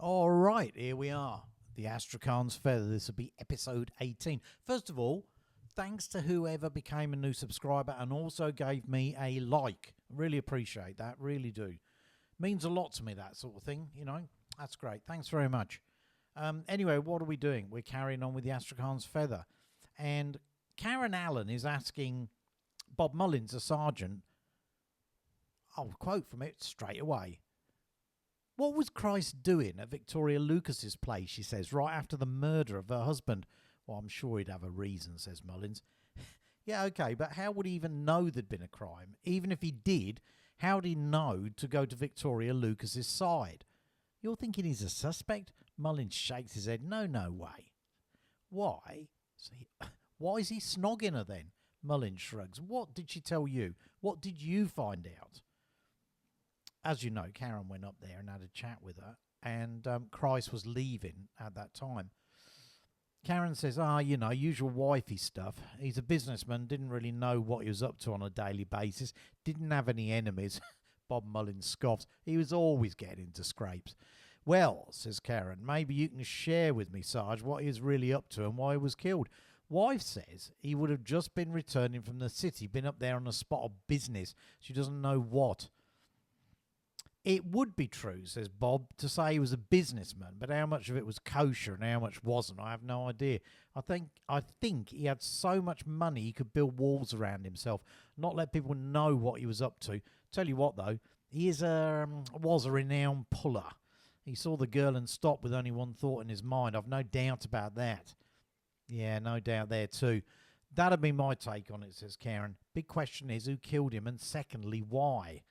All right, here we are. The Astrakhan's Feather. This will be episode 18. First of all, thanks to whoever became a new subscriber and also gave me a like. Really appreciate that, really do. Means a lot to me, that sort of thing, you know. That's great. Thanks very much. Anyway, what are we doing? We're carrying on with the Astrakhan's Feather. And Karen Allen is asking Bob Mullins, a sergeant, I'll quote from it straight away. What was Christ doing at Victoria Lucas's place, she says, right after the murder of her husband? Well, I'm sure he'd have a reason, says Mullins. Yeah, okay, but how would he even know there'd been a crime? Even if he did, how'd he know to go to Victoria Lucas's side? You're thinking he's a suspect? Mullins shakes his head. No way. Why? Why is he snogging her then? Mullins shrugs. What did she tell you? What did you find out? As you know, Karen went up there and had a chat with her, and Christ was leaving at that time. Karen says, usual wifey stuff. He's a businessman, didn't really know what he was up to on a daily basis, didn't have any enemies. Bob Mullins scoffs. He was always getting into scrapes. Well, says Karen, maybe you can share with me, Sarge, what he was really up to and why he was killed. Wife says he would have just been returning from the city, been up there on a spot of business. She doesn't know what. It would be true, says Bob, to say he was a businessman, but how much of it was kosher and how much wasn't, I have no idea. I think he had so much money he could build walls around himself, not let people know what he was up to. Tell you what, though, he was a renowned puller. He saw the girl and stopped with only one thought in his mind. I've no doubt about that. Yeah, no doubt there too. That'd be my take on it, says Karen. Big question is who killed him, and secondly, why?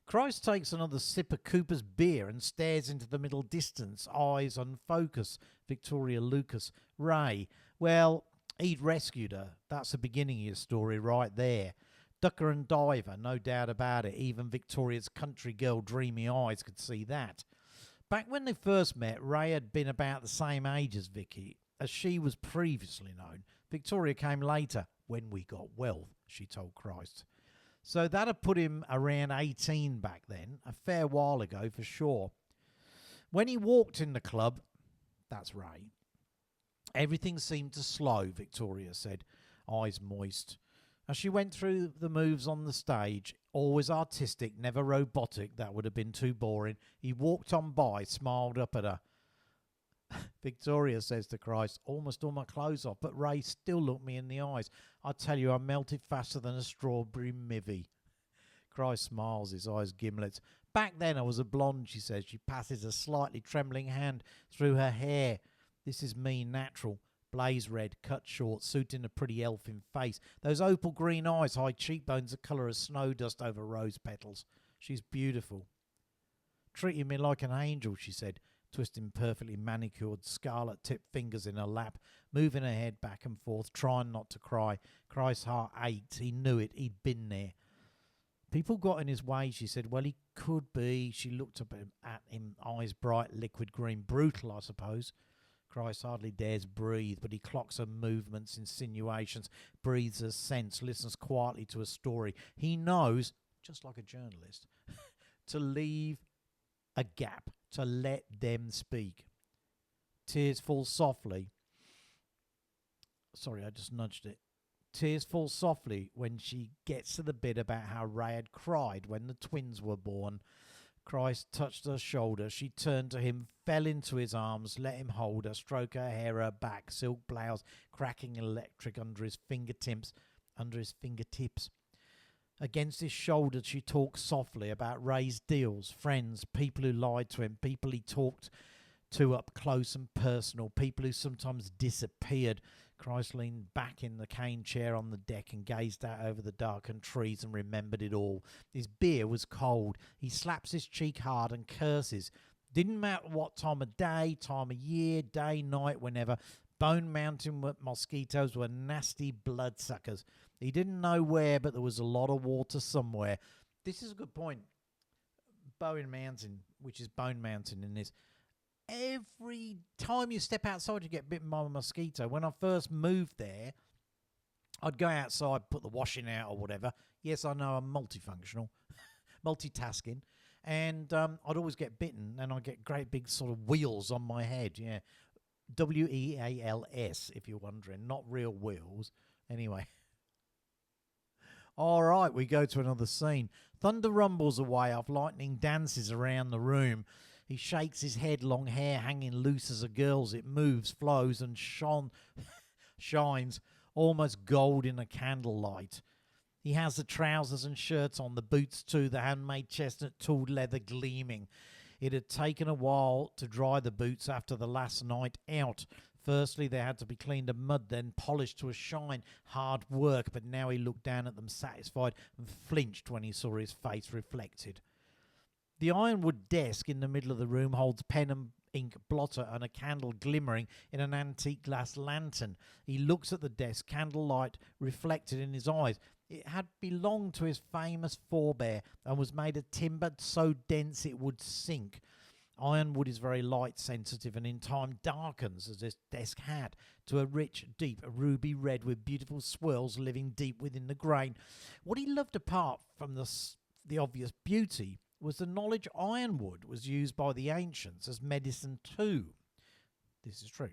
Christ takes another sip of Cooper's beer and stares into the middle distance, eyes on focus. Victoria Lucas. Ray. Well, he'd rescued her. That's the beginning of your story right there. Ducker and diver, no doubt about it. Even Victoria's country girl dreamy eyes could see that. Back when they first met, Ray had been about the same age as Vicky, as she was previously known. Victoria came later, when we got wealth, she told Christ. So that had put him around 18 back then, a fair while ago for sure. When he walked in the club, that's Ray, everything seemed to slow, Victoria said, eyes moist. As she went through the moves on the stage, always artistic, never robotic, that would have been too boring, he walked on by, smiled up at her. Victoria says to Christ, almost all my clothes off, but Ray still looked me in the eyes. I tell you, I melted faster than a strawberry mivvy. Christ smiles, his eyes gimlets. Back then I was a blonde, she says. She passes a slightly trembling hand through her hair. This is me, natural. Blaze red, cut short, suiting a pretty elfin face. Those opal green eyes, high cheekbones, the colour of snow dust over rose petals. She's beautiful. Treating me like an angel, she said, twisting perfectly manicured, scarlet-tipped fingers in her lap, moving her head back and forth, trying not to cry. Christ's heart ached. He knew it. He'd been there. People got in his way, she said. Well, he could be. She looked up at him, eyes bright, liquid green. Brutal, I suppose. Christ hardly dares breathe, but he clocks her movements, insinuations, breathes her sense, listens quietly to her story. He knows, just like a journalist, to leave a gap, to let them speak. Tears fall softly. Sorry, I just nudged it. Tears fall softly when she gets to the bit about how Ray had cried when the twins were born. Christ touched her shoulder. She turned to him, fell into his arms, let him hold her, stroke her hair, her back, silk blouse, cracking electric under his fingertips. Against his shoulder, she talked softly about Ray's deals, friends, people who lied to him, people he talked to up close and personal, people who sometimes disappeared. Christ leaned back in the cane chair on the deck and gazed out over the darkened trees and remembered it all. His beer was cold. He slaps his cheek hard and curses. Didn't matter what time of day, time of year, day, night, whenever. Bone Mountain mosquitoes were nasty bloodsuckers. He didn't know where, but there was a lot of water somewhere. This is a good point. Bone Mountain, which is Bone Mountain in this. Every time you step outside, you get bitten by a mosquito. When I first moved there, I'd go outside, put the washing out or whatever. Yes, I know I'm multifunctional, multitasking. And I'd always get bitten, and I'd get great big sort of wheals on my head. Yeah, Weals, if you're wondering, not real wheels. Anyway. All right, we go to another scene. Thunder rumbles away off, lightning dances around the room. He shakes his head, long hair hanging loose as a girl's. It moves, flows, and shines almost gold in a candlelight. He has the trousers and shirts on, the boots too, the handmade chestnut tooled leather gleaming. It had taken a while to dry the boots after the last night out. Firstly, they had to be cleaned of mud, then polished to a shine. Hard work, but now he looked down at them satisfied and flinched when he saw his face reflected. The ironwood desk in the middle of the room holds pen and ink blotter and a candle glimmering in an antique glass lantern. He looks at the desk, candlelight reflected in his eyes. It had belonged to his famous forebear and was made of timber so dense it would sink. Ironwood is very light sensitive and in time darkens, as this desk had, to a rich, deep ruby red with beautiful swirls living deep within the grain. What he loved apart from the obvious beauty was the knowledge ironwood was used by the ancients as medicine too. This is true.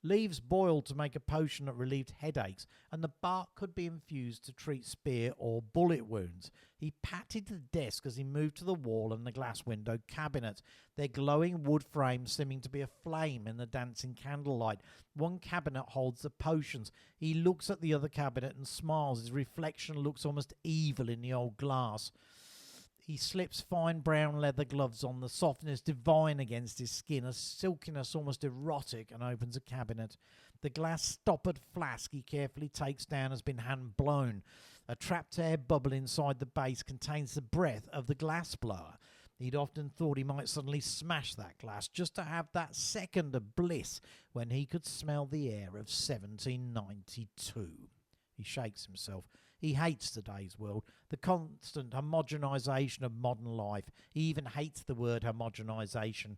Leaves boiled to make a potion that relieved headaches, and the bark could be infused to treat spear or bullet wounds. He patted the desk as he moved to the wall and the glass window cabinet, their glowing wood frames seeming to be aflame in the dancing candlelight. One cabinet holds the potions. He looks at the other cabinet and smiles. His reflection looks almost evil in the old glass. He slips fine brown leather gloves on, the softness divine against his skin, a silkiness almost erotic, and opens a cabinet. The glass stoppered flask he carefully takes down has been hand-blown. A trapped air bubble inside the base contains the breath of the glass blower. He'd often thought he might suddenly smash that glass just to have that second of bliss when he could smell the air of 1792. He shakes himself. He hates today's world, the constant homogenisation of modern life. He even hates the word homogenisation.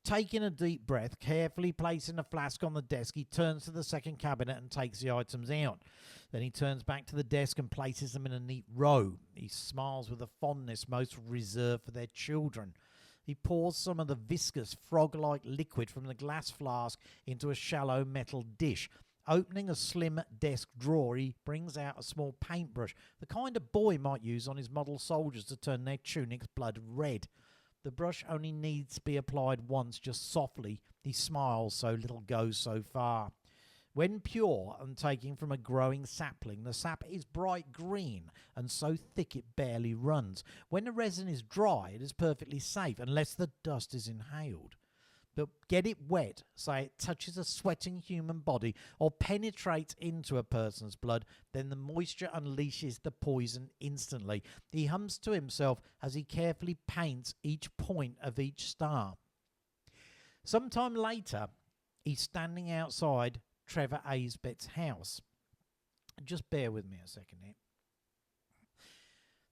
Taking a deep breath, carefully placing a flask on the desk, he turns to the second cabinet and takes the items out. Then he turns back to the desk and places them in a neat row. He smiles with a fondness most reserved for their children. He pours some of the viscous, frog-like liquid from the glass flask into a shallow metal dish. Opening a slim desk drawer, he brings out a small paintbrush, the kind a boy might use on his model soldiers to turn their tunics blood red. The brush only needs to be applied once, just softly. He smiles, so little goes so far. When pure and taken from a growing sapling, the sap is bright green and so thick it barely runs. When the resin is dry, it is perfectly safe, unless the dust is inhaled. But get it wet, say it touches a sweating human body or penetrates into a person's blood, then the moisture unleashes the poison instantly. He hums to himself as he carefully paints each point of each star. Sometime later, he's standing outside Trevor Aisbett's house. Just bear with me a second here.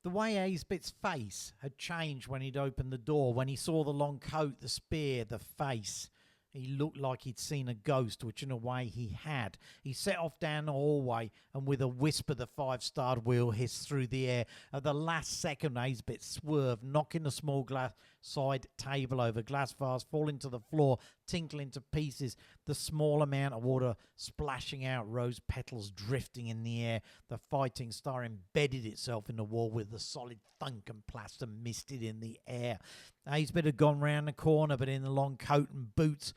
The way Aisbett's face had changed when he'd opened the door, when he saw the long coat, the spear, the face. He looked like he'd seen a ghost, which in a way he had. He set off down the hallway, and with a whisper the five-starred wheel hissed through the air. At the last second, Aisbett swerved, knocking the small glass side table over. Glass vase falling to the floor, tinkling to pieces. The small amount of water splashing out, rose petals drifting in the air. The fighting star embedded itself in the wall with a solid thunk, and plaster misted in the air. Aisbett had gone round the corner, but in the long coat and boots.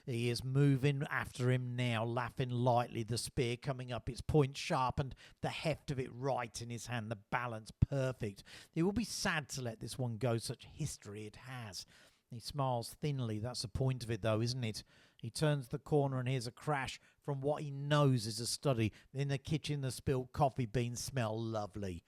He is moving after him now, laughing lightly, the spear coming up, its point sharpened, the heft of it right in his hand, the balance perfect. It will be sad to let this one go, such history it has. He smiles thinly. That's the point of it, though, isn't it? He turns the corner and hears a crash from what he knows is a study. In the kitchen, the spilled coffee beans smell lovely.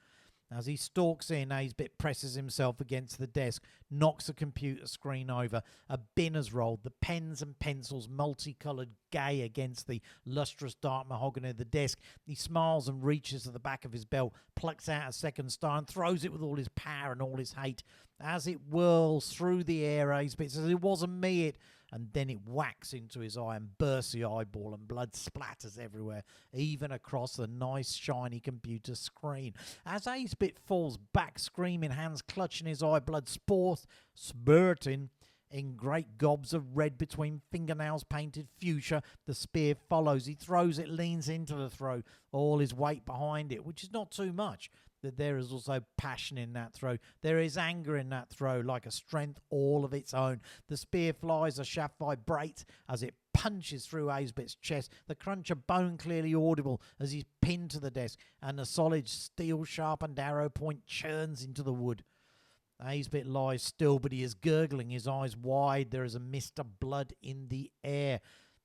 As he stalks in, Aisbett presses himself against the desk, knocks the computer screen over. A bin has rolled, the pens and pencils multicoloured gay against the lustrous dark mahogany of the desk. He smiles and reaches to the back of his belt, plucks out a second star and throws it with all his power and all his hate. As it whirls through the air, Aisbett says, "It wasn't me, and then it whacks into his eye and bursts the eyeball, and blood splatters everywhere, even across the nice shiny computer screen. As 8-bit falls back screaming, hands clutching his eye, blood spurting in great gobs of red between fingernails painted fuchsia. The spear follows. He throws it, leans into the throw, all his weight behind it, which is not too much. That there is also passion in that throw. There is anger in that throw, like a strength all of its own. The spear flies, the shaft vibrates as it punches through 8-bit's chest. The crunch of bone clearly audible as he's pinned to the desk, and the solid steel-sharpened arrow point churns into the wood. 8-bit lies still, but he is gurgling, his eyes wide. There is a mist of blood in the air.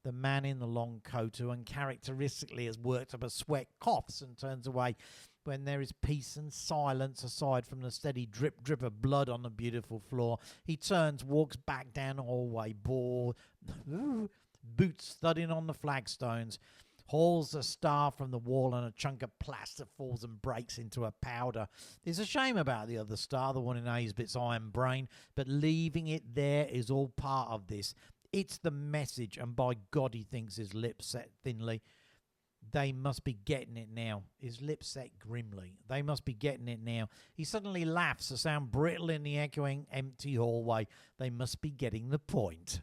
The man in the long coat, who uncharacteristically has worked up a sweat, coughs and turns away when there is peace and silence aside from the steady drip of blood on the beautiful floor. He turns, walks back down the hallway, boots thudding on the flagstones, hauls the star from the wall, and a chunk of plaster falls and breaks into a powder. It's a shame about the other star, the one in 8-bit's iron brain, but leaving it there is all part of this. It's the message, and by God, he thinks, his lips set thinly. They must be getting it now. His lips set grimly. They must be getting it now. He suddenly laughs, a sound brittle in the echoing empty hallway. They must be getting the point.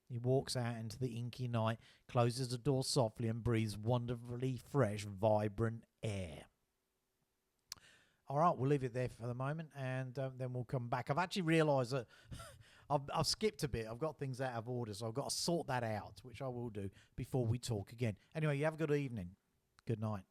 He walks out into the inky night, closes the door softly, and breathes wonderfully fresh, vibrant air. All right, we'll leave it there for the moment, and then we'll come back. I've actually realised that I've skipped a bit. I've got things out of order, so I've got to sort that out, which I will do before we talk again. Anyway, you have a good evening. Good night.